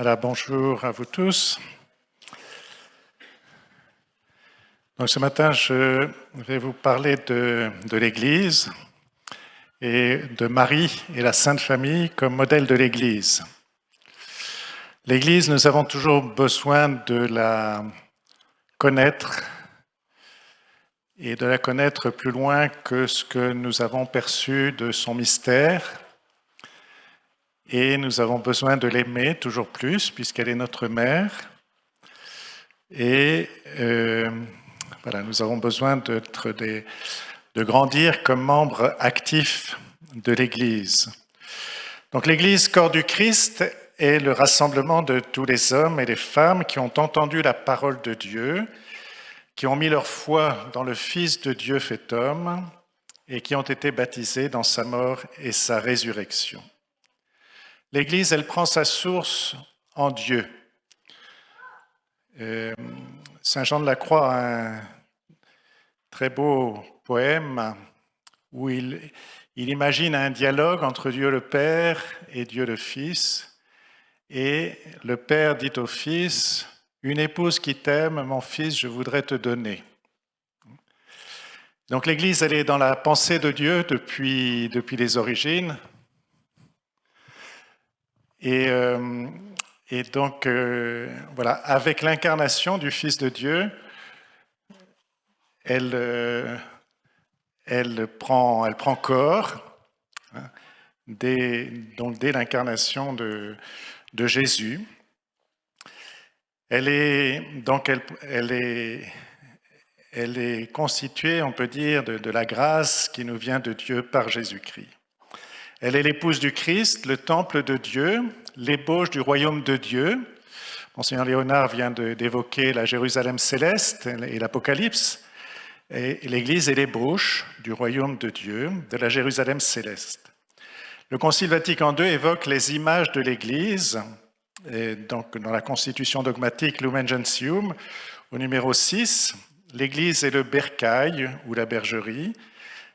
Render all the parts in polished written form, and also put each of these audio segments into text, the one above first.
Voilà, bonjour à vous tous. Donc ce matin, je vais vous parler de l'Église et de Marie et la Sainte Famille comme modèle de l'Église. L'Église, nous avons toujours besoin de la connaître et de la connaître plus loin que ce que nous avons perçu de son mystère. Et nous avons besoin de l'aimer toujours plus, puisqu'elle est notre mère. Et voilà, nous avons besoin de grandir comme membres actifs de l'Église. Donc l'Église, corps du Christ, est le rassemblement de tous les hommes et les femmes qui ont entendu la parole de Dieu, qui ont mis leur foi dans le Fils de Dieu fait homme et qui ont été baptisés dans sa mort et sa résurrection. L'Église, elle prend sa source en Dieu. Saint Jean de la Croix a un très beau poème où il imagine un dialogue entre Dieu le Père et Dieu le Fils. Et le Père dit au Fils, « Une épouse qui t'aime, mon Fils, je voudrais te donner. » Donc l'Église, elle est dans la pensée de Dieu depuis les origines. Et donc, voilà, avec l'incarnation du Fils de Dieu, elle prend corps, hein, dès l'incarnation de Jésus. Elle est constituée, on peut dire, de la grâce qui nous vient de Dieu par Jésus-Christ. Elle est l'épouse du Christ, le temple de Dieu, l'ébauche du royaume de Dieu. Monseigneur Léonard vient d'évoquer la Jérusalem céleste et l'Apocalypse. Et l'Église est l'ébauche du royaume de Dieu, de la Jérusalem céleste. Le Concile Vatican II évoque les images de l'Église, et donc dans la constitution dogmatique Lumen Gentium, au numéro 6, l'Église est le bercail ou la bergerie,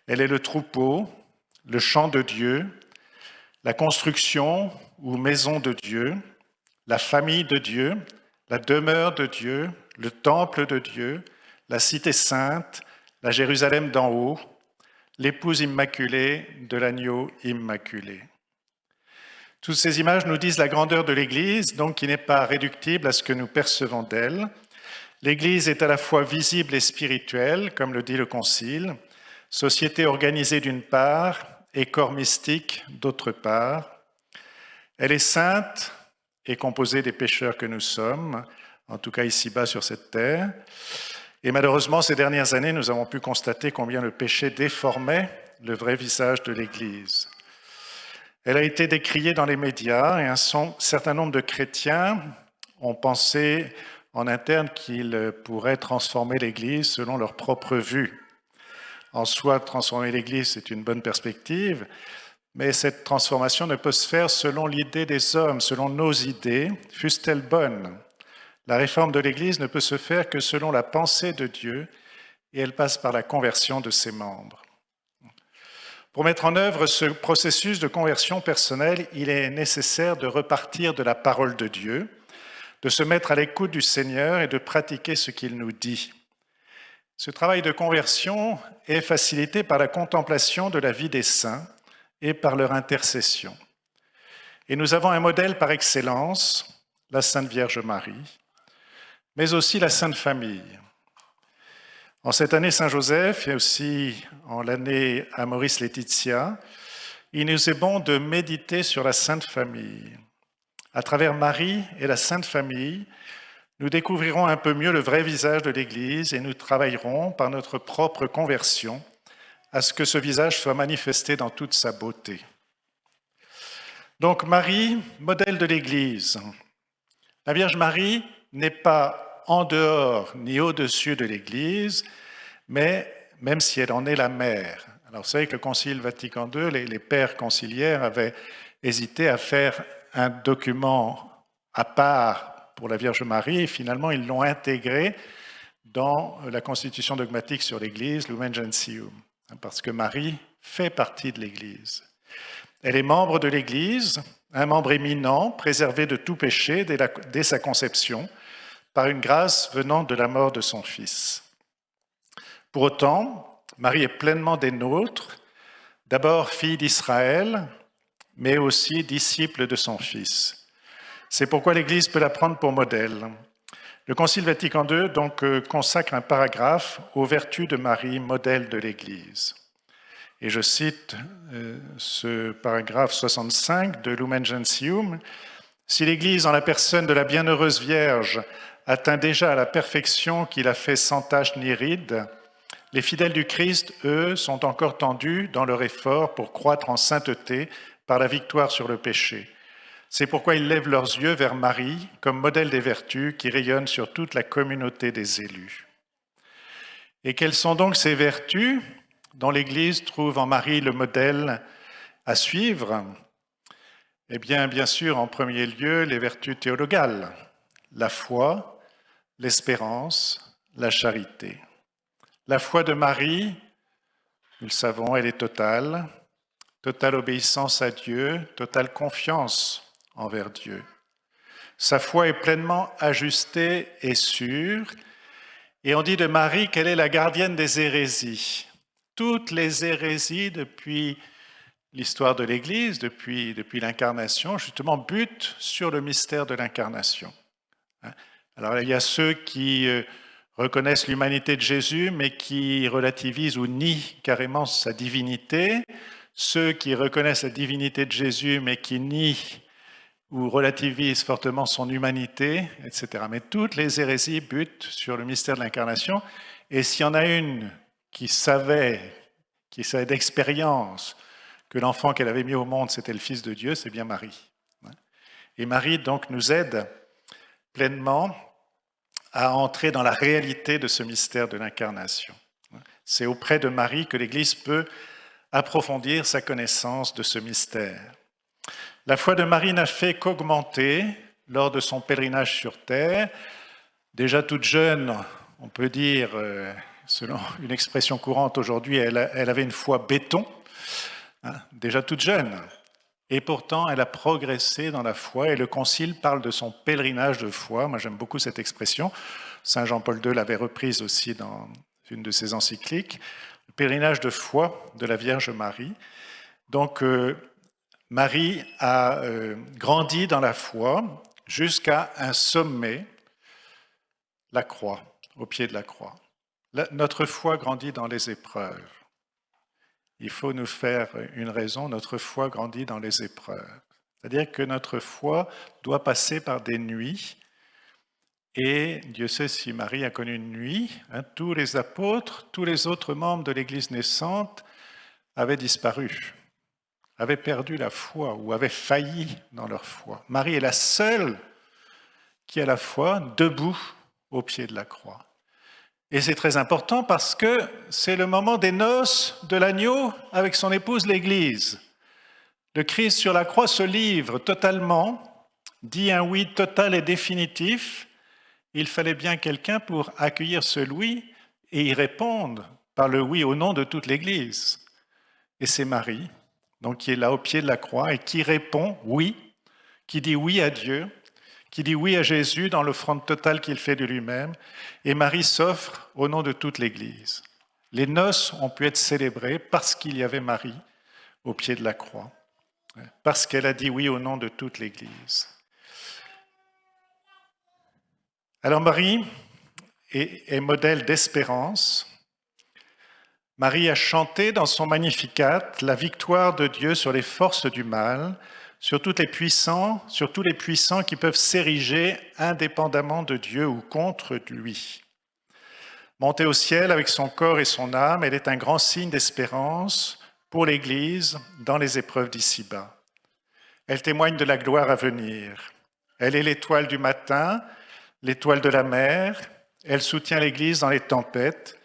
elle est le troupeau, le champ de Dieu, la construction ou maison de Dieu, la famille de Dieu, la demeure de Dieu, le temple de Dieu, la cité sainte, la Jérusalem d'en haut, l'épouse immaculée de l'agneau immaculé. Toutes ces images nous disent la grandeur de l'Église, donc qui n'est pas réductible à ce que nous percevons d'elle. L'Église est à la fois visible et spirituelle, comme le dit le Concile, société organisée d'une part et corps mystique d'autre part. Elle est sainte et composée des pécheurs que nous sommes, en tout cas ici-bas sur cette terre. Et malheureusement, ces dernières années, nous avons pu constater combien le péché déformait le vrai visage de l'Église. Elle a été décriée dans les médias et un certain nombre de chrétiens ont pensé en interne qu'ils pourraient transformer l'Église selon leur propre vue. En soi, transformer l'Église, c'est une bonne perspective, mais cette transformation ne peut se faire selon l'idée des hommes, selon nos idées, fussent-elles bonnes. La réforme de l'Église ne peut se faire que selon la pensée de Dieu et elle passe par la conversion de ses membres. Pour mettre en œuvre ce processus de conversion personnelle, il est nécessaire de repartir de la parole de Dieu, de se mettre à l'écoute du Seigneur et de pratiquer ce qu'il nous dit. Ce travail de conversion est facilité par la contemplation de la vie des saints et par leur intercession. Et nous avons un modèle par excellence, la Sainte Vierge Marie, mais aussi la Sainte Famille. En cette année Saint-Joseph et aussi en l'année Amoris Laetitia, il nous est bon de méditer sur la Sainte Famille. À travers Marie et la Sainte Famille, nous découvrirons un peu mieux le vrai visage de l'Église et nous travaillerons par notre propre conversion à ce que ce visage soit manifesté dans toute sa beauté. Donc Marie, modèle de l'Église. La Vierge Marie n'est pas en dehors ni au-dessus de l'Église, mais même si elle en est la mère. Alors vous savez que le Concile Vatican II, les pères conciliaires avaient hésité à faire un document à part pour la Vierge Marie, et finalement ils l'ont intégré dans la constitution dogmatique sur l'Église, Lumen Gentium, parce que Marie fait partie de l'Église. Elle est membre de l'Église, un membre éminent, préservé de tout péché dès sa conception, par une grâce venant de la mort de son Fils. Pour autant, Marie est pleinement des nôtres, d'abord fille d'Israël, mais aussi disciple de son Fils. C'est pourquoi l'Église peut la prendre pour modèle. Le Concile Vatican II donc consacre un paragraphe aux vertus de Marie, modèle de l'Église. Et je cite ce paragraphe 65 de Lumen Gentium. « Si l'Église, en la personne de la bienheureuse Vierge, atteint déjà à la perfection qui la fait sans tache ni ride, les fidèles du Christ, eux, sont encore tendus dans leur effort pour croître en sainteté par la victoire sur le péché. C'est pourquoi ils lèvent leurs yeux vers Marie comme modèle des vertus qui rayonnent sur toute la communauté des élus. » Et quelles sont donc ces vertus dont l'Église trouve en Marie le modèle à suivre? Eh bien sûr, en premier lieu, les vertus théologales, la foi, l'espérance, la charité. La foi de Marie, nous le savons, elle est totale, totale obéissance à Dieu, totale confiance envers Dieu. Sa foi est pleinement ajustée et sûre, et on dit de Marie qu'elle est la gardienne des hérésies. Toutes les hérésies depuis l'histoire de l'Église, depuis l'incarnation, justement, butent sur le mystère de l'incarnation. Alors il y a ceux qui reconnaissent l'humanité de Jésus, mais qui relativisent ou nient carrément sa divinité. Ceux qui reconnaissent la divinité de Jésus, mais qui nient ou relativisent fortement son humanité, etc. Mais toutes les hérésies butent sur le mystère de l'incarnation. Et s'il y en a une qui savait d'expérience que l'enfant qu'elle avait mis au monde, c'était le Fils de Dieu, c'est bien Marie. Et Marie, donc, nous aide pleinement à entrer dans la réalité de ce mystère de l'incarnation. C'est auprès de Marie que l'Église peut approfondir sa connaissance de ce mystère. La foi de Marie n'a fait qu'augmenter lors de son pèlerinage sur terre. Déjà toute jeune, on peut dire, selon une expression courante aujourd'hui, elle avait une foi béton, déjà toute jeune. Et pourtant, elle a progressé dans la foi, et le Concile parle de son pèlerinage de foi. Moi, j'aime beaucoup cette expression. Saint Jean-Paul II l'avait reprise aussi dans une de ses encycliques. Le pèlerinage de foi de la Vierge Marie. Donc, Marie a grandi dans la foi jusqu'à un sommet, la croix, au pied de la croix. Notre foi grandit dans les épreuves. Il faut nous faire une raison, notre foi grandit dans les épreuves. C'est-à-dire que notre foi doit passer par des nuits. Et Dieu sait si Marie a connu une nuit. Tous les apôtres, tous les autres membres de l'Église naissante avaient disparu, avaient perdu la foi ou avaient failli dans leur foi. Marie est la seule qui a la foi debout au pied de la croix. Et c'est très important parce que c'est le moment des noces de l'agneau avec son épouse l'Église. Le Christ sur la croix se livre totalement, dit un oui total et définitif. Il fallait bien quelqu'un pour accueillir ce oui et y répondre par le oui au nom de toute l'Église. Et c'est Marie, donc qui est là au pied de la croix et qui répond oui, qui dit oui à Dieu, qui dit oui à Jésus dans l'offrande totale qu'il fait de lui-même, et Marie s'offre au nom de toute l'Église. Les noces ont pu être célébrées parce qu'il y avait Marie au pied de la croix, parce qu'elle a dit oui au nom de toute l'Église. Alors Marie est modèle d'espérance. Marie a chanté dans son Magnificat la victoire de Dieu sur les forces du mal, sur tous les puissants qui peuvent s'ériger indépendamment de Dieu ou contre lui. Montée au ciel avec son corps et son âme, elle est un grand signe d'espérance pour l'Église dans les épreuves d'ici-bas. Elle témoigne de la gloire à venir. Elle est l'étoile du matin, l'étoile de la mer. Elle soutient l'Église dans les tempêtes.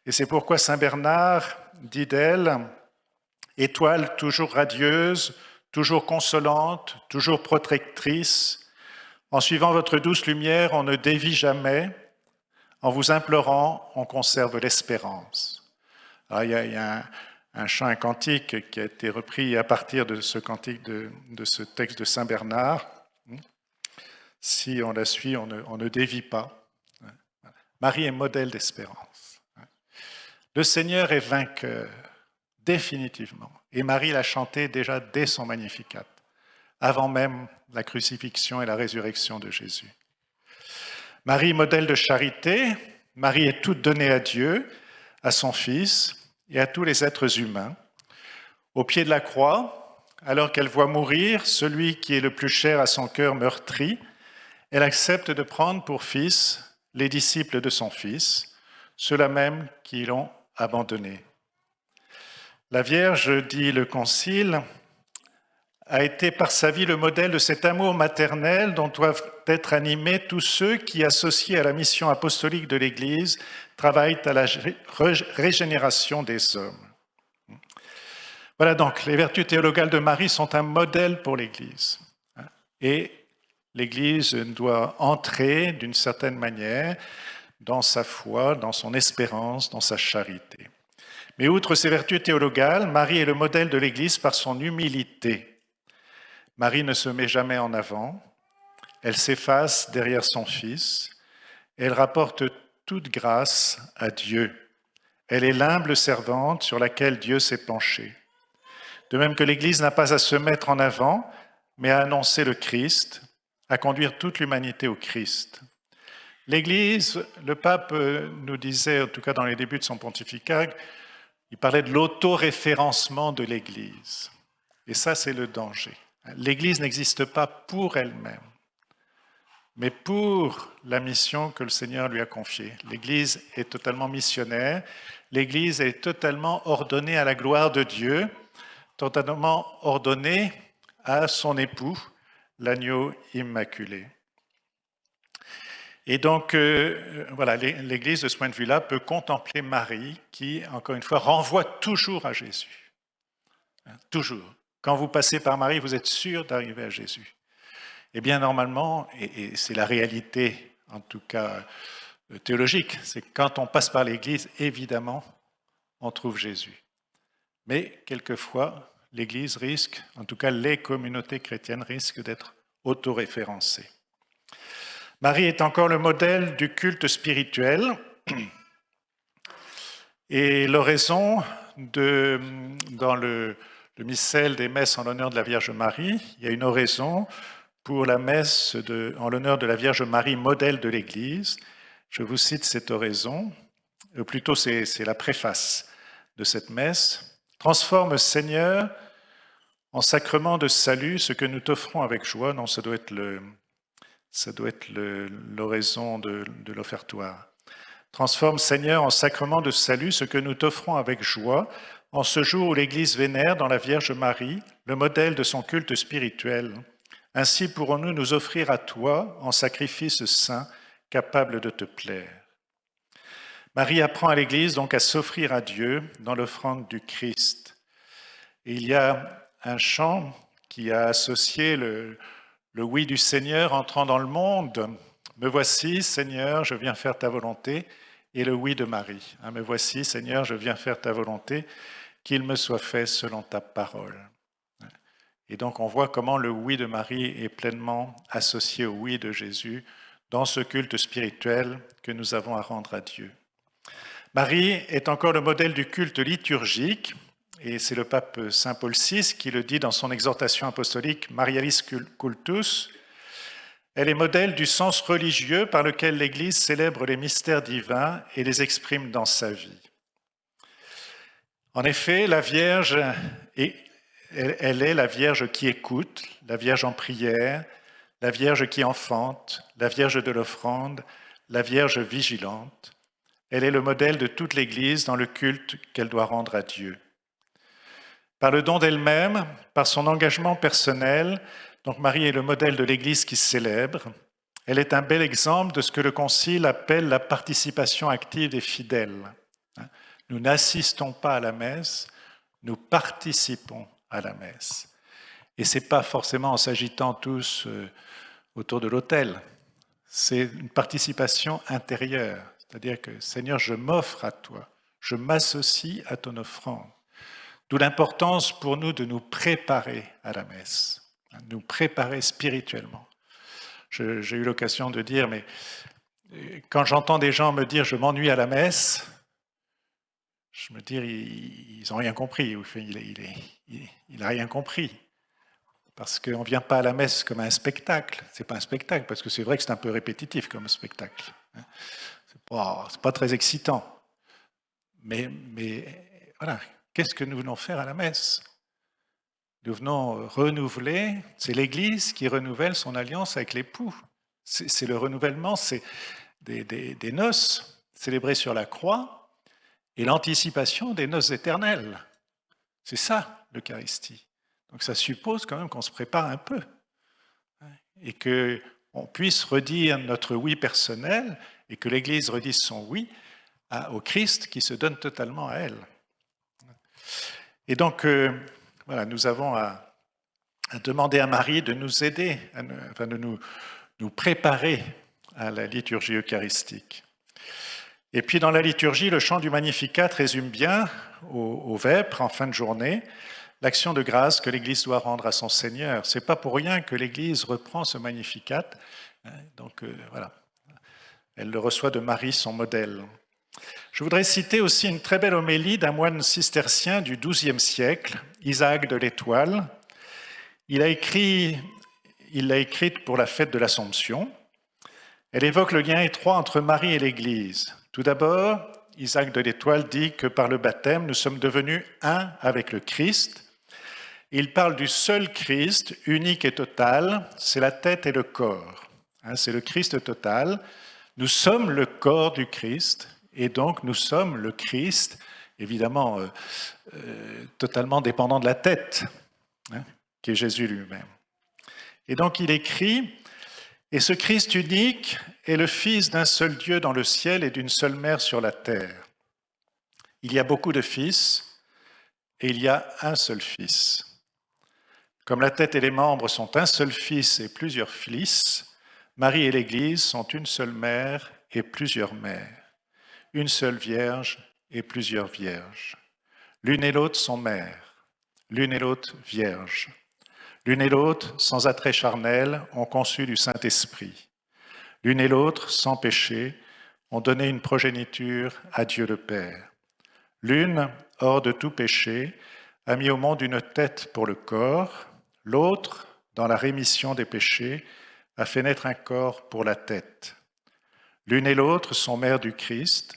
Et c'est pourquoi Saint Bernard dit d'elle « Étoile toujours radieuse, toujours consolante, toujours protectrice. En suivant votre douce lumière, on ne dévie jamais. En vous implorant, on conserve l'espérance. » Il y a un chant, un cantique qui a été repris à partir de ce cantique, de ce texte de Saint Bernard. Si on la suit, on ne dévie pas. Marie est modèle d'espérance. Le Seigneur est vainqueur, définitivement. Et Marie l'a chanté déjà dès son Magnificat, avant même la crucifixion et la résurrection de Jésus. Marie, modèle de charité, Marie est toute donnée à Dieu, à son Fils et à tous les êtres humains. Au pied de la croix, alors qu'elle voit mourir celui qui est le plus cher à son cœur meurtri, elle accepte de prendre pour fils les disciples de son Fils, ceux-là même qui l'ont abandonné. La Vierge, dit le Concile, a été par sa vie le modèle de cet amour maternel dont doivent être animés tous ceux qui, associés à la mission apostolique de l'Église, travaillent à la régénération des hommes. Voilà donc, les vertus théologales de Marie sont un modèle pour l'Église. Et l'Église doit entrer d'une certaine manière dans sa foi, dans son espérance, dans sa charité. Mais outre ces vertus théologales, Marie est le modèle de l'Église par son humilité. Marie ne se met jamais en avant, elle s'efface derrière son Fils, elle rapporte toute grâce à Dieu. Elle est l'humble servante sur laquelle Dieu s'est penché. De même que l'Église n'a pas à se mettre en avant, mais à annoncer le Christ, à conduire toute l'humanité au Christ. L'Église, le pape nous disait, en tout cas dans les débuts de son pontificat, il parlait de l'autoréférencement de l'Église. Et ça, c'est le danger. L'Église n'existe pas pour elle-même, mais pour la mission que le Seigneur lui a confiée. L'Église est totalement missionnaire, l'Église est totalement ordonnée à la gloire de Dieu, totalement ordonnée à son époux, l'agneau immaculé. Et donc, voilà, l'Église, de ce point de vue-là, peut contempler Marie, qui, encore une fois, renvoie toujours à Jésus. Toujours. Quand vous passez par Marie, vous êtes sûr d'arriver à Jésus. Eh bien, normalement, et c'est la réalité, en tout cas théologique, c'est que quand on passe par l'Église, évidemment, on trouve Jésus. Mais quelquefois, l'Église risque, en tout cas les communautés chrétiennes risquent d'être autoréférencées. Marie est encore le modèle du culte spirituel et l'oraison dans le missel des messes en l'honneur de la Vierge Marie, il y a une oraison pour la messe en l'honneur de la Vierge Marie, modèle de l'Église. Je vous cite cette oraison, ou plutôt c'est la préface de cette messe. « Transforme, Seigneur, en sacrement de salut ce que nous t'offrons avec joie. » Non, ça doit être l'oraison de l'offertoire. « Transforme, Seigneur, en sacrement de salut ce que nous t'offrons avec joie, en ce jour où l'Église vénère dans la Vierge Marie le modèle de son culte spirituel. Ainsi pourrons-nous nous offrir à toi en sacrifice saint, capable de te plaire. » Marie apprend à l'Église donc à s'offrir à Dieu dans l'offrande du Christ. Et il y a un chant qui a associé le oui du Seigneur entrant dans le monde. « Me voici, Seigneur, je viens faire ta volonté » et le oui de Marie. « Me voici, Seigneur, je viens faire ta volonté, qu'il me soit fait selon ta parole. » Et donc on voit comment le oui de Marie est pleinement associé au oui de Jésus dans ce culte spirituel que nous avons à rendre à Dieu. Marie est encore le modèle du culte liturgique, et c'est le pape Saint Paul VI qui le dit dans son exhortation apostolique Marialis Cultus. Elle est modèle du sens religieux par lequel l'Église célèbre les mystères divins et les exprime dans sa vie. En effet, la Vierge, elle est la Vierge qui écoute, la Vierge en prière, la Vierge qui enfante, la Vierge de l'offrande, la Vierge vigilante. Elle est le modèle de toute l'Église dans le culte qu'elle doit rendre à Dieu. Par le don d'elle-même, par son engagement personnel, donc Marie est le modèle de l'Église qui célèbre. Elle est un bel exemple de ce que le Concile appelle la participation active des fidèles. Nous n'assistons pas à la messe, nous participons à la messe. Et ce n'est pas forcément en s'agitant tous autour de l'autel, c'est une participation intérieure. C'est-à-dire que, Seigneur, je m'offre à toi, je m'associe à ton offrande. D'où l'importance pour nous de nous préparer à la messe, nous préparer spirituellement. J'ai eu l'occasion de dire, mais quand j'entends des gens me dire « je m'ennuie à la messe », je me dis ils n'ont rien compris, il n'a rien compris. Parce qu'on ne vient pas à la messe comme un spectacle. Ce n'est pas un spectacle, parce que c'est vrai que c'est un peu répétitif comme spectacle. Ce n'est pas très excitant. Mais voilà, qu'est-ce que nous venons faire à la messe? Nous venons renouveler, c'est l'Église qui renouvelle son alliance avec l'époux. C'est le renouvellement, c'est des noces célébrées sur la croix et l'anticipation des noces éternelles. C'est ça, l'Eucharistie. Donc ça suppose quand même qu'on se prépare un peu et qu'on puisse redire notre oui personnel et que l'Église redise son oui au Christ qui se donne totalement à elle. Et donc, voilà, nous avons à demander à Marie de nous aider, de nous préparer à la liturgie eucharistique. Et puis dans la liturgie, le chant du Magnificat résume bien au Vêpres, en fin de journée, l'action de grâce que l'Église doit rendre à son Seigneur. Ce n'est pas pour rien que l'Église reprend ce Magnificat. Donc voilà, elle le reçoit de Marie, son modèle. Je voudrais citer aussi une très belle homélie d'un moine cistercien du XIIe siècle, Isaac de l'Étoile. Il l'a écrite pour la fête de l'Assomption. Elle évoque le lien étroit entre Marie et l'Église. Tout d'abord, Isaac de l'Étoile dit que par le baptême, nous sommes devenus un avec le Christ. Il parle du seul Christ, unique et total, c'est la tête et le corps. C'est le Christ total. Nous sommes le corps du Christ et donc nous sommes le Christ, évidemment totalement dépendant de la tête, qui est Jésus lui-même. Et donc il écrit « Et ce Christ unique est le Fils d'un seul Dieu dans le ciel et d'une seule mère sur la terre. Il y a beaucoup de fils et il y a un seul Fils. Comme la tête et les membres sont un seul Fils et plusieurs fils, Marie et l'Église sont une seule mère et plusieurs mères, une seule Vierge et plusieurs Vierges. L'une et l'autre sont mères, l'une et l'autre vierges. L'une et l'autre, sans attrait charnel, ont conçu du Saint-Esprit. L'une et l'autre, sans péché, ont donné une progéniture à Dieu le Père. L'une, hors de tout péché, a mis au monde une tête pour le corps. L'autre, dans la rémission des péchés, a fait naître un corps pour la tête. L'une et l'autre sont mères du Christ,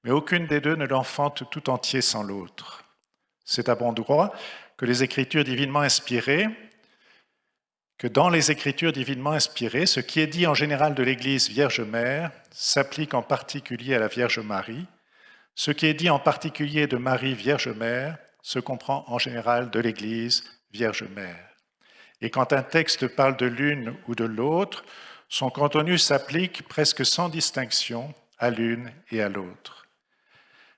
mais aucune des deux ne l'enfante tout entier sans l'autre. C'est à bon droit que dans les Écritures divinement inspirées, ce qui est dit en général de l'Église Vierge Mère s'applique en particulier à la Vierge Marie. Ce qui est dit en particulier de Marie Vierge Mère se comprend en général de l'Église Vierge Mère. Et quand un texte parle de l'une ou de l'autre, son contenu s'applique presque sans distinction à l'une et à l'autre.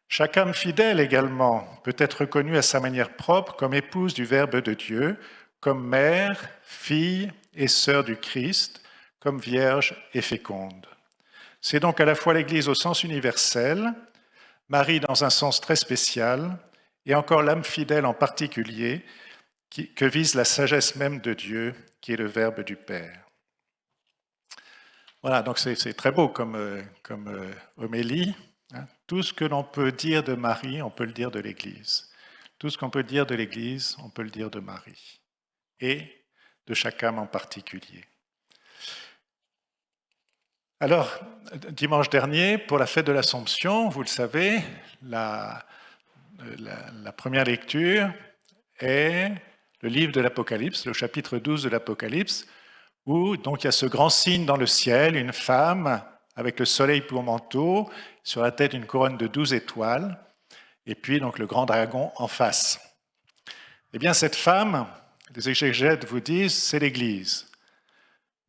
Chaque âme fidèle également peut être reconnue à sa manière propre comme épouse du Verbe de Dieu, comme mère, fille et sœur du Christ, comme vierge et féconde. C'est donc à la fois l'Église au sens universel, Marie dans un sens très spécial, et encore l'âme fidèle en particulier, que vise la sagesse même de Dieu, qui est le Verbe du Père. Voilà, donc c'est très beau comme homélie. Tout ce que l'on peut dire de Marie, on peut le dire de l'Église. Tout ce qu'on peut dire de l'Église, on peut le dire de Marie. Et de chaque âme en particulier. Alors, dimanche dernier, pour la fête de l'Assomption, vous le savez, la première lecture est le livre de l'Apocalypse, le chapitre 12 de l'Apocalypse, où donc il y a ce grand signe dans le ciel, une femme avec le soleil pour manteau, sur la tête une couronne de 12 étoiles, et puis donc le grand dragon en face. Eh bien, cette femme, les exégètes vous disent, c'est l'Église.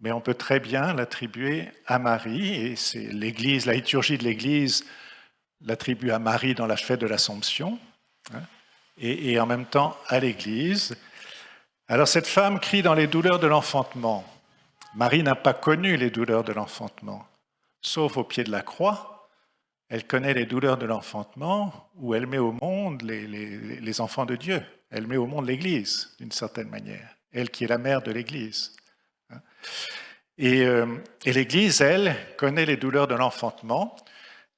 Mais on peut très bien l'attribuer à Marie, et c'est l'Église, la liturgie de l'Église l'attribue à Marie dans la fête de l'Assomption, et en même temps à l'Église. Alors cette femme crie dans les douleurs de l'enfantement. Marie n'a pas connu les douleurs de l'enfantement, sauf au pied de la croix. elle connaît les douleurs de l'enfantement, où elle met au monde les enfants de Dieu. Elle met au monde l'Église, d'une certaine manière. Elle qui est la mère de l'Église. Et l'Église, elle, connaît les douleurs de l'enfantement,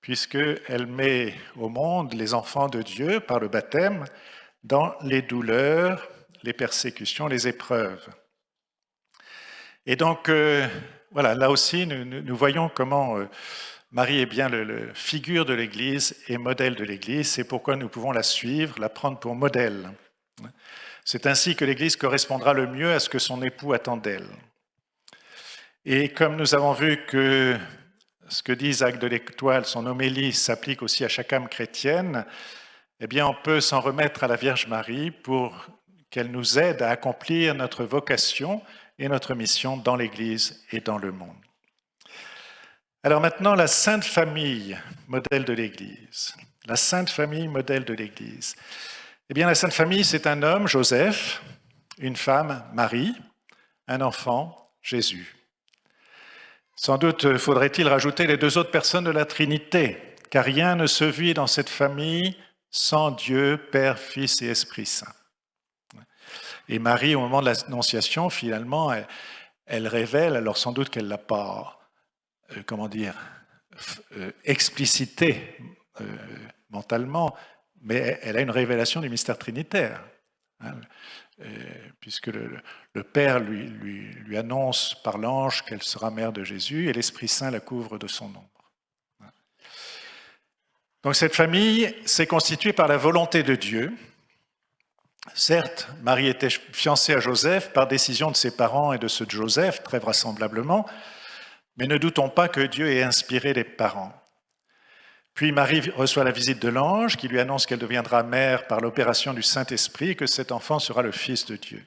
puisqu'elle met au monde les enfants de Dieu par le baptême dans les douleurs, les persécutions, les épreuves. Et donc, voilà, là aussi, nous voyons comment Marie est bien le figure de l'Église et modèle de l'Église. C'est pourquoi nous pouvons la suivre, la prendre pour modèle. C'est ainsi que l'Église correspondra le mieux à ce que son époux attend d'elle. Et comme nous avons vu que ce que dit Isaac de l'Étoile, son homélie, s'applique aussi à chaque âme chrétienne, eh bien, on peut s'en remettre à la Vierge Marie pour qu'elle nous aide à accomplir notre vocation et notre mission dans l'Église et dans le monde. Alors maintenant, la Sainte Famille, modèle de l'Église. La Sainte Famille, modèle de l'Église. Eh bien, la Sainte Famille, c'est un homme, Joseph, une femme, Marie, un enfant, Jésus. Sans doute faudrait-il rajouter les deux autres personnes de la Trinité, car rien ne se vit dans cette famille sans Dieu, Père, Fils et Esprit Saint. Et Marie, au moment de l'Annonciation, finalement, elle révèle, alors sans doute qu'elle ne l'a pas, explicité mentalement, mais elle a une révélation du mystère trinitaire. Puisque le Père lui annonce par l'ange qu'elle sera mère de Jésus et l'Esprit Saint la couvre de son ombre. Donc cette famille s'est constituée par la volonté de Dieu. Certes, Marie était fiancée à Joseph par décision de ses parents et de ceux de Joseph, très vraisemblablement, mais ne doutons pas que Dieu ait inspiré les parents. Puis Marie reçoit la visite de l'ange qui lui annonce qu'elle deviendra mère par l'opération du Saint-Esprit et que cet enfant sera le Fils de Dieu.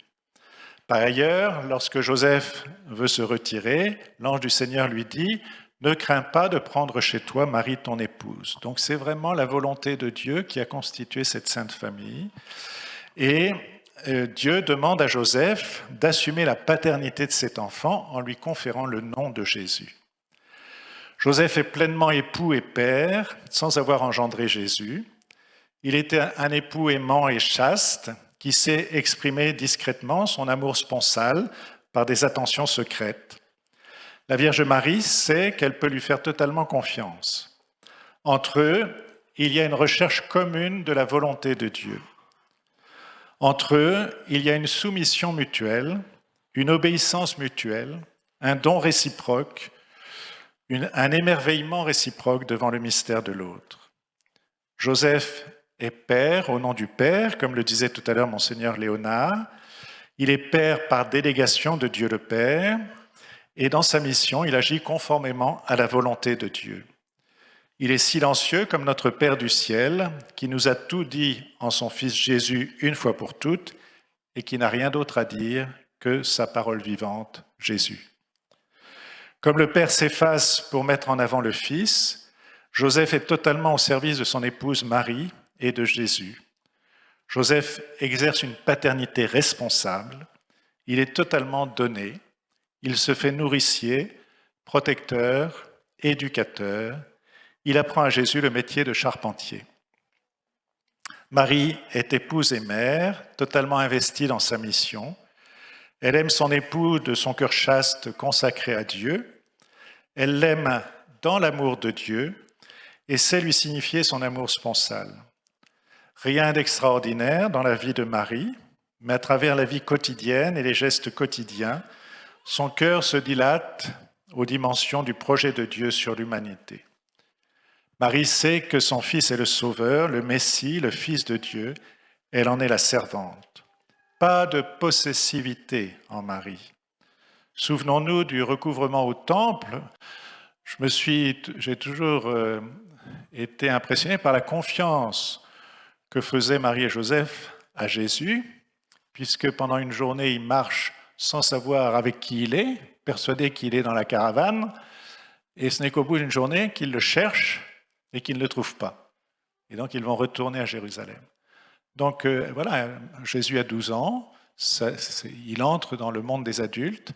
Par ailleurs, lorsque Joseph veut se retirer, l'ange du Seigneur lui dit « Ne crains pas de prendre chez toi Marie ton épouse ». Donc c'est vraiment la volonté de Dieu qui a constitué cette sainte famille. Et Dieu demande à Joseph d'assumer la paternité de cet enfant en lui conférant le nom de Jésus. Joseph est pleinement époux et père, sans avoir engendré Jésus. Il était un époux aimant et chaste, qui sait exprimer discrètement son amour sponsal par des attentions secrètes. La Vierge Marie sait qu'elle peut lui faire totalement confiance. Entre eux, il y a une recherche commune de la volonté de Dieu. Entre eux, il y a une soumission mutuelle, une obéissance mutuelle, un don réciproque, un émerveillement réciproque devant le mystère de l'autre. Joseph est père au nom du Père, comme le disait tout à l'heure Monseigneur Léonard. Il est père par délégation de Dieu le Père, et dans sa mission, il agit conformément à la volonté de Dieu. Il est silencieux comme notre Père du ciel, qui nous a tout dit en son Fils Jésus une fois pour toutes, et qui n'a rien d'autre à dire que sa parole vivante, Jésus. Comme le Père s'efface pour mettre en avant le Fils, Joseph est totalement au service de son épouse Marie et de Jésus. Joseph exerce une paternité responsable, il est totalement donné, il se fait nourricier, protecteur, éducateur, il apprend à Jésus le métier de charpentier. Marie est épouse et mère, totalement investie dans sa mission. Elle aime son époux de son cœur chaste consacré à Dieu. Elle l'aime dans l'amour de Dieu et sait lui signifier son amour sponsal. Rien d'extraordinaire dans la vie de Marie, mais à travers la vie quotidienne et les gestes quotidiens, son cœur se dilate aux dimensions du projet de Dieu sur l'humanité. Marie sait que son Fils est le Sauveur, le Messie, le Fils de Dieu. Elle en est la servante. Pas de possessivité en Marie. Souvenons-nous du recouvrement au temple. J'ai toujours été impressionné par la confiance que faisaient Marie et Joseph à Jésus, puisque pendant une journée, ils marchent sans savoir avec qui il est, persuadés qu'il est dans la caravane, et ce n'est qu'au bout d'une journée qu'ils le cherchent et qu'ils ne le trouvent pas. Et donc, ils vont retourner à Jérusalem. Donc, voilà, Jésus a 12 ans, il entre dans le monde des adultes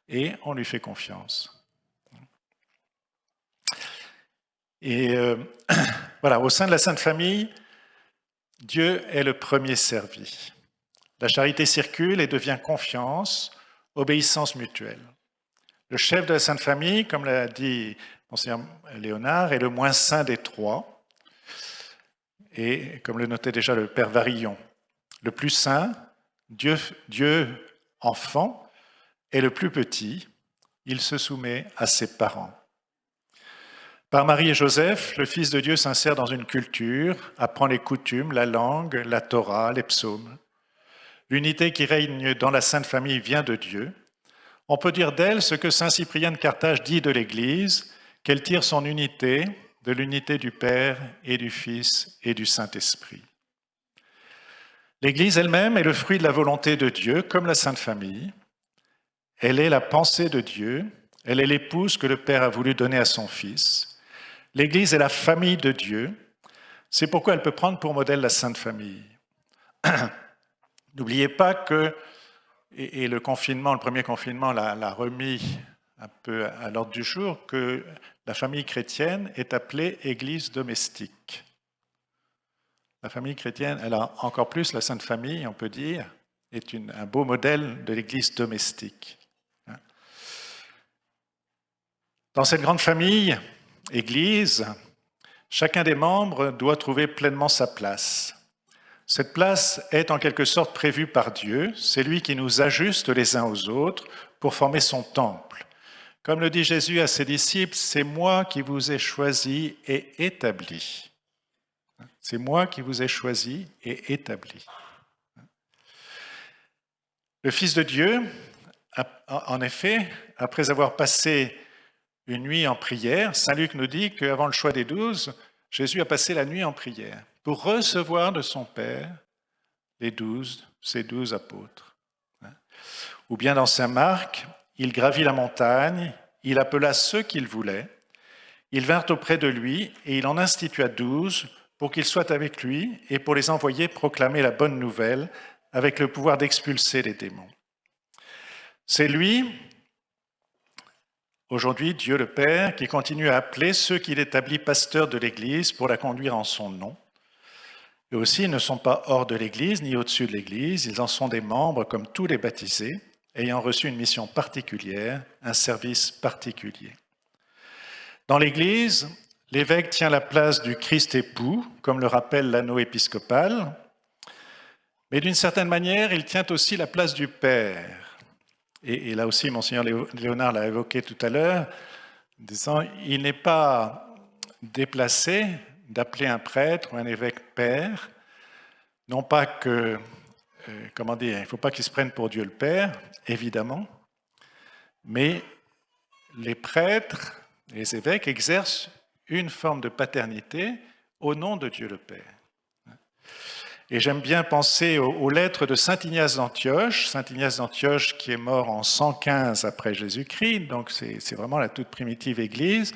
et on lui fait confiance. Et voilà, au sein de la Sainte Famille, Dieu est le premier servi. La charité circule et devient confiance, obéissance mutuelle. Le chef de la Sainte Famille, comme l'a dit Monseigneur Léonard, est le moins saint des trois, et comme le notait déjà le Père Varillon, le plus saint, Dieu enfant, est le plus petit, il se soumet à ses parents. Par Marie et Joseph, le Fils de Dieu s'insère dans une culture, apprend les coutumes, la langue, la Torah, les psaumes. L'unité qui règne dans la Sainte Famille vient de Dieu. On peut dire d'elle ce que saint Cyprien de Carthage dit de l'Église, qu'elle tire son unité de l'unité du Père et du Fils et du Saint-Esprit. L'Église elle-même est le fruit de la volonté de Dieu, comme la Sainte Famille. Elle est la pensée de Dieu, elle est l'épouse que le Père a voulu donner à son Fils. L'Église est la famille de Dieu, c'est pourquoi elle peut prendre pour modèle la Sainte Famille. N'oubliez pas que, et le confinement, le premier confinement l'a remis un peu à l'ordre du jour, que la famille chrétienne est appelée Église domestique. La famille chrétienne, elle a encore plus, la Sainte Famille, on peut dire, est un beau modèle de l'Église domestique. Dans cette grande famille, Église, chacun des membres doit trouver pleinement sa place. Cette place est en quelque sorte prévue par Dieu, c'est lui qui nous ajuste les uns aux autres pour former son temple. Comme le dit Jésus à ses disciples, c'est moi qui vous ai choisi et établi. C'est moi qui vous ai choisi et établi. Le Fils de Dieu, en effet, après avoir passé une nuit en prière, saint Luc nous dit qu'avant le choix des 12, Jésus a passé la nuit en prière pour recevoir de son Père ses 12 apôtres. Ou bien dans saint Marc, il gravit la montagne, il appela ceux qu'il voulait, ils vinrent auprès de lui et il en institua 12 pour qu'ils soient avec lui et pour les envoyer proclamer la bonne nouvelle avec le pouvoir d'expulser les démons. C'est lui, aujourd'hui Dieu le Père, qui continue à appeler ceux qu'il établit pasteurs de l'Église pour la conduire en son nom. Eux aussi, ils ne sont pas hors de l'Église ni au-dessus de l'Église, ils en sont des membres comme tous les baptisés, ayant reçu une mission particulière, un service particulier. Dans l'Église, l'évêque tient la place du Christ époux, comme le rappelle l'anneau épiscopal, mais d'une certaine manière, il tient aussi la place du Père. Et là aussi, Monseigneur Léonard l'a évoqué tout à l'heure, disant il n'est pas déplacé d'appeler un prêtre ou un évêque Père, non pas que, il ne faut pas qu'il se prenne pour Dieu le Père, évidemment, mais les prêtres, les évêques exercent une forme de paternité au nom de Dieu le Père. Et j'aime bien penser aux lettres de saint Ignace d'Antioche qui est mort en 115 après Jésus-Christ, donc c'est vraiment la toute primitive Église.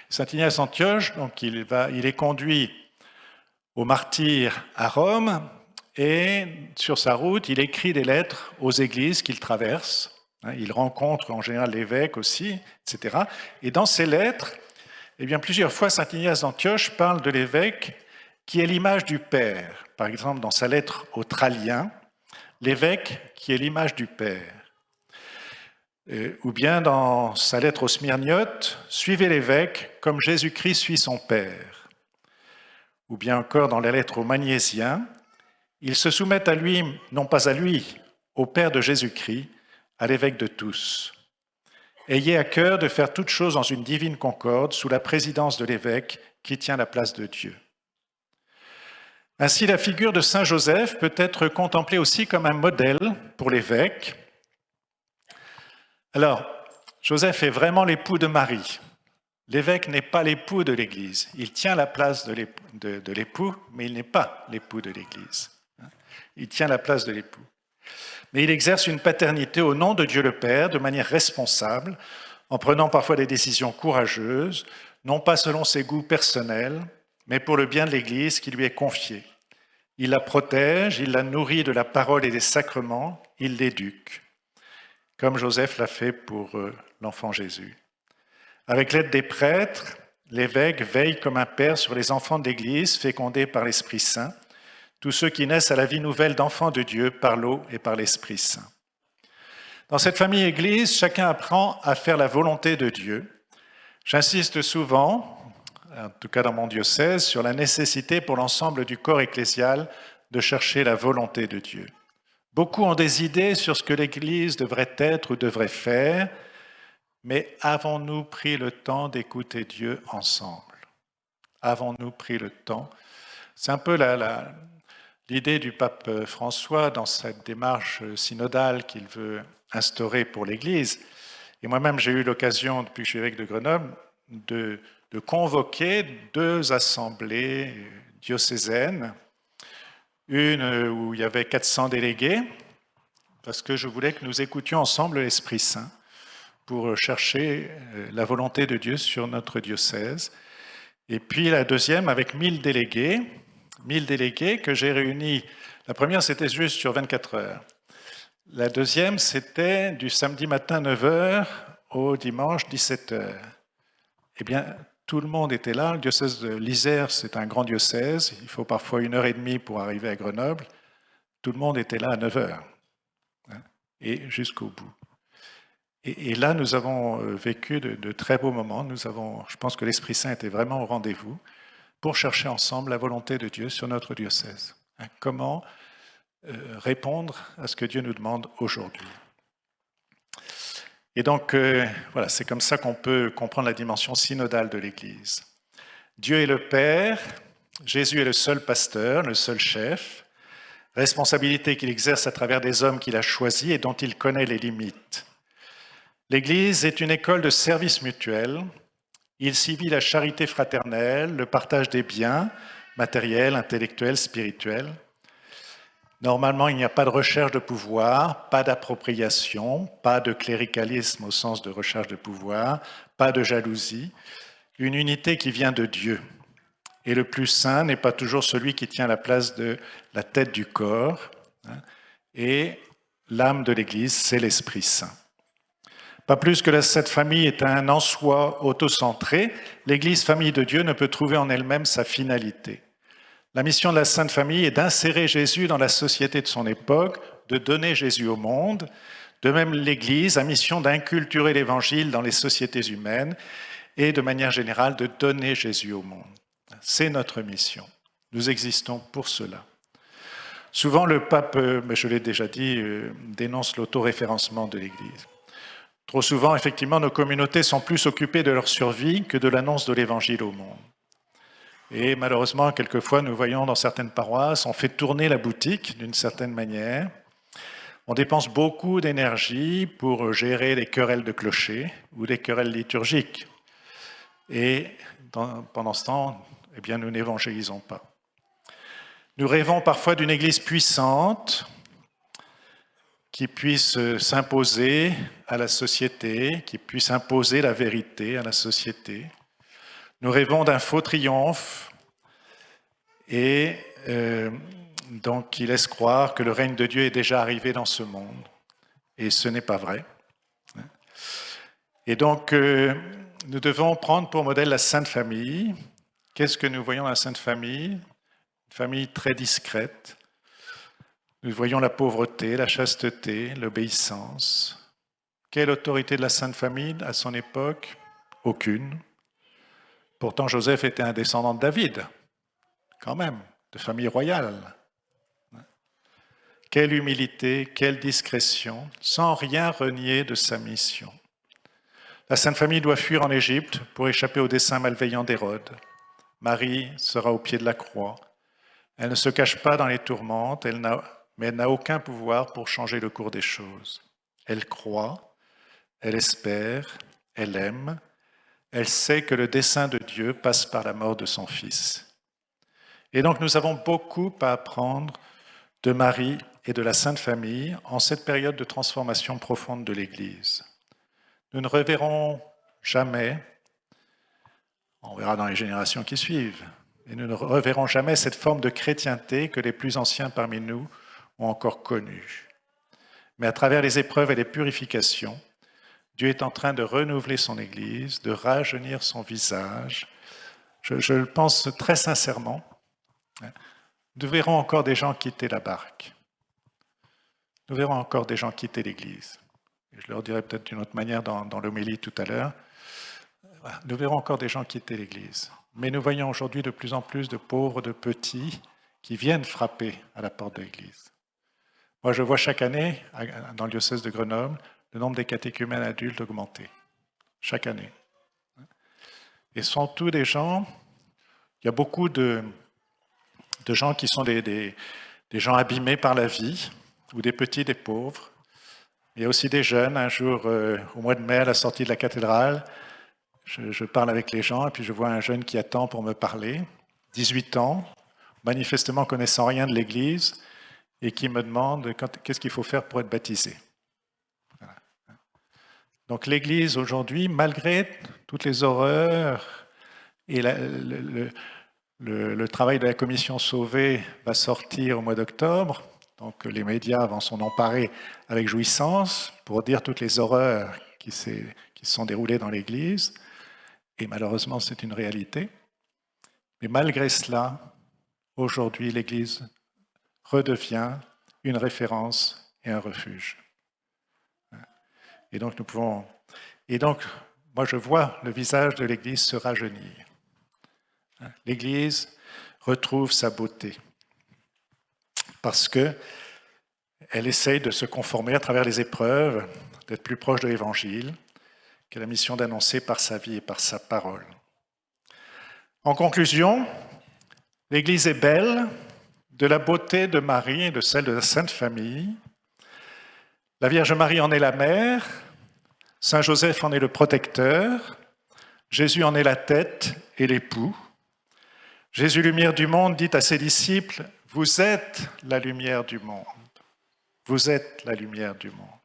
Saint Ignace d'Antioche, donc il est conduit au martyre à Rome et sur sa route, il écrit des lettres aux églises qu'il traverse. Il rencontre en général l'évêque aussi, etc. Et dans ces lettres, eh bien, plusieurs fois, saint Ignace d'Antioche parle de l'évêque qui est l'image du Père. Par exemple, dans sa lettre aux Tralliens, l'évêque qui est l'image du Père. Ou bien dans sa lettre aux Smyrniotes, suivez l'évêque comme Jésus-Christ suit son Père. Ou bien encore dans la lettre aux Magnésiens, ils se soumettent à lui, non pas à lui, au Père de Jésus-Christ, à l'évêque de tous. Ayez à cœur de faire toutes choses dans une divine concorde sous la présidence de l'évêque qui tient la place de Dieu. Ainsi, la figure de saint Joseph peut être contemplée aussi comme un modèle pour l'évêque. Alors, Joseph est vraiment l'époux de Marie. L'évêque n'est pas l'époux de l'Église. Il tient la place de l'époux, mais il n'est pas l'époux de l'Église. Il tient la place de l'époux. Mais il exerce une paternité au nom de Dieu le Père de manière responsable, en prenant parfois des décisions courageuses, non pas selon ses goûts personnels, mais pour le bien de l'Église qui lui est confiée. Il la protège, il la nourrit de la parole et des sacrements, il l'éduque, comme Joseph l'a fait pour l'enfant Jésus. Avec l'aide des prêtres, l'évêque veille comme un père sur les enfants de l'Église, fécondés par l'Esprit Saint, tous ceux qui naissent à la vie nouvelle d'enfants de Dieu par l'eau et par l'Esprit Saint. Dans cette famille Église, chacun apprend à faire la volonté de Dieu. J'insiste souvent, en tout cas dans mon diocèse, sur la nécessité pour l'ensemble du corps ecclésial de chercher la volonté de Dieu. Beaucoup ont des idées sur ce que l'Église devrait être ou devrait faire, mais avons-nous pris le temps d'écouter Dieu ensemble? Avons-nous pris le temps? C'est un peu l'idée du pape François dans cette démarche synodale qu'il veut instaurer pour l'Église. Et moi-même, j'ai eu l'occasion, depuis que je suis évêque de Grenoble, de convoquer 2 assemblées diocésaines, une où il y avait 400 délégués, parce que je voulais que nous écoutions ensemble l'Esprit Saint pour chercher la volonté de Dieu sur notre diocèse. Et puis la deuxième avec 1000 délégués que j'ai réunis. La première, c'était juste sur 24 heures. La deuxième, c'était du samedi matin 9h au dimanche 17h. Eh bien, tout le monde était là. Le diocèse de l'Isère, c'est un grand diocèse. Il faut parfois 1h30 pour arriver à Grenoble. Tout le monde était là à 9h, et jusqu'au bout. Et là, nous avons vécu de très beaux moments. Je pense que l'Esprit Saint était vraiment au rendez-vous pour chercher ensemble la volonté de Dieu sur notre diocèse. Comment répondre à ce que Dieu nous demande aujourd'hui. Et donc, voilà, c'est comme ça qu'on peut comprendre la dimension synodale de l'Église. Dieu est le Père, Jésus est le seul pasteur, le seul chef, responsabilité qu'il exerce à travers des hommes qu'il a choisis et dont il connaît les limites. L'Église est une école de service mutuel. Il s'y vit la charité fraternelle, le partage des biens, matériels, intellectuels, spirituels. Normalement, il n'y a pas de recherche de pouvoir, pas d'appropriation, pas de cléricalisme au sens de recherche de pouvoir, pas de jalousie. Une unité qui vient de Dieu. Et le plus saint n'est pas toujours celui qui tient la place de la tête du corps. Et l'âme de l'Église, c'est l'Esprit Saint. Pas plus que cette famille est un en soi autocentré, l'Église, famille de Dieu, ne peut trouver en elle-même sa finalité. La mission de la Sainte Famille est d'insérer Jésus dans la société de son époque, de donner Jésus au monde. De même, l'Église a mission d'inculturer l'Évangile dans les sociétés humaines et de manière générale de donner Jésus au monde. C'est notre mission. Nous existons pour cela. Souvent, le pape, mais je l'ai déjà dit, dénonce l'autoréférencement de l'Église. Trop souvent, effectivement, nos communautés sont plus occupées de leur survie que de l'annonce de l'Évangile au monde. Et malheureusement, quelquefois, nous voyons dans certaines paroisses, on fait tourner la boutique d'une certaine manière. On dépense beaucoup d'énergie pour gérer les querelles de clocher ou les querelles liturgiques. Et pendant ce temps, eh bien, nous n'évangélisons pas. Nous rêvons parfois d'une Église puissante qui puisse s'imposer à la société, qui puisse imposer la vérité à la société. Nous rêvons d'un faux triomphe et donc qui laisse croire que le règne de Dieu est déjà arrivé dans ce monde. Et ce n'est pas vrai. Et donc, nous devons prendre pour modèle la Sainte Famille. Qu'est-ce que nous voyons dans la Sainte Famille? Une famille très discrète. Nous voyons la pauvreté, la chasteté, l'obéissance. Quelle autorité de la Sainte Famille à son époque? Aucune. Pourtant, Joseph était un descendant de David, quand même, de famille royale. Quelle humilité, quelle discrétion, sans rien renier de sa mission. La Sainte Famille doit fuir en Égypte pour échapper aux desseins malveillants d'Hérode. Marie sera au pied de la croix. Elle ne se cache pas dans les tourmentes, mais elle n'a aucun pouvoir pour changer le cours des choses. Elle croit, elle espère, elle aime, elle sait que le dessein de Dieu passe par la mort de son Fils. Et donc nous avons beaucoup à apprendre de Marie et de la Sainte Famille en cette période de transformation profonde de l'Église. Nous ne reverrons jamais, on verra dans les générations qui suivent, et nous ne reverrons jamais cette forme de chrétienté que les plus anciens parmi nous ont encore connue. Mais à travers les épreuves et les purifications, Dieu est en train de renouveler son Église, de rajeunir son visage, je le pense très sincèrement, nous verrons encore des gens quitter la barque. Nous verrons encore des gens quitter l'Église. Je leur dirai peut-être d'une autre manière dans l'homélie tout à l'heure. Nous verrons encore des gens quitter l'Église. Mais nous voyons aujourd'hui de plus en plus de pauvres, de petits, qui viennent frapper à la porte de l'Église. Moi, je vois chaque année, dans le diocèse de Grenoble, le nombre des catéchumènes adultes augmenter. Chaque année. Et ce sont tous des gens, il y a beaucoup de gens qui sont des gens abîmés par la vie, ou des petits, des pauvres. Il y a aussi des jeunes. Un jour, au mois de mai, à la sortie de la cathédrale, je parle avec les gens et puis je vois un jeune qui attend pour me parler, 18 ans, manifestement connaissant rien de l'Église, et qui me demande qu'est-ce qu'il faut faire pour être baptisé. Voilà. Donc l'Église aujourd'hui, malgré toutes les horreurs et le travail de la commission Sauvé va sortir au mois d'octobre, donc les médias vont s'en emparer avec jouissance pour dire toutes les horreurs qui se sont déroulées dans l'Église, et malheureusement c'est une réalité. Mais malgré cela, aujourd'hui l'Église redevient une référence et un refuge. Et donc nous pouvons... Et donc, moi je vois le visage de l'Église se rajeunir. L'Église retrouve sa beauté parce qu'elle essaye de se conformer à travers les épreuves, d'être plus proche de l'Évangile, qu'elle a la mission d'annoncer par sa vie et par sa parole. En conclusion, l'Église est belle de la beauté de Marie et de celle de la Sainte Famille. La Vierge Marie en est la mère, Saint Joseph en est le protecteur, Jésus en est la tête et l'époux. Jésus, lumière du monde, dit à ses disciples, « Vous êtes la lumière du monde. Vous êtes la lumière du monde. »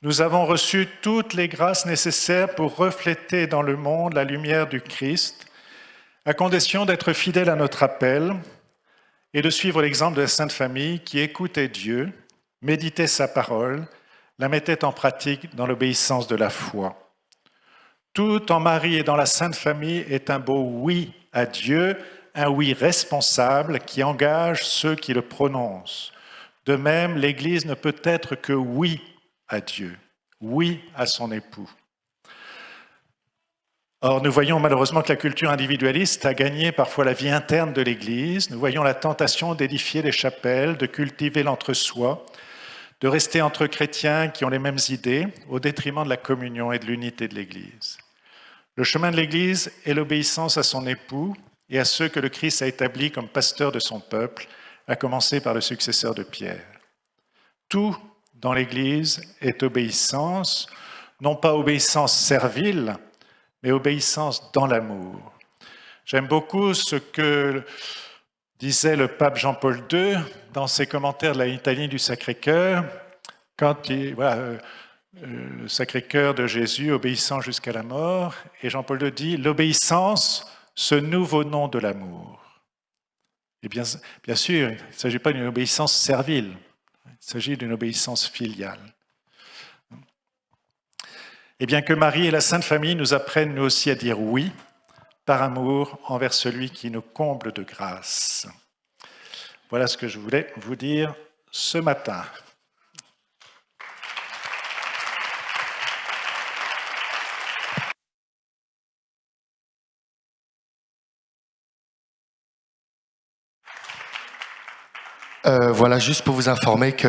Nous avons reçu toutes les grâces nécessaires pour refléter dans le monde la lumière du Christ, à condition d'être fidèles à notre appel et de suivre l'exemple de la Sainte Famille qui écoutait Dieu, méditait sa parole, la mettait en pratique dans l'obéissance de la foi. Tout en Marie et dans la Sainte Famille est un beau oui à Dieu, un oui responsable qui engage ceux qui le prononcent. De même, l'Église ne peut être que oui à Dieu, oui à son époux. Or, nous voyons malheureusement que la culture individualiste a gagné parfois la vie interne de l'Église. Nous voyons la tentation d'édifier des chapelles, de cultiver l'entre-soi, de rester entre chrétiens qui ont les mêmes idées, au détriment de la communion et de l'unité de l'Église. Le chemin de l'Église est l'obéissance à son époux et à ceux que le Christ a établis comme pasteurs de son peuple, à commencer par le successeur de Pierre. Tout dans l'Église est obéissance, non pas obéissance servile, mais obéissance dans l'amour. J'aime beaucoup ce que disait le pape Jean-Paul II dans ses commentaires de la litanie du Sacré-Cœur, quand le Sacré-Cœur de Jésus obéissant jusqu'à la mort, et Jean-Paul II dit « l'obéissance, ce nouveau nom de l'amour ». Et bien sûr, il ne s'agit pas d'une obéissance servile, il s'agit d'une obéissance filiale. Et bien que Marie et la Sainte Famille nous apprennent nous aussi à dire oui, par amour envers celui qui nous comble de grâce. Voilà ce que je voulais vous dire ce matin. Voilà, juste pour vous informer que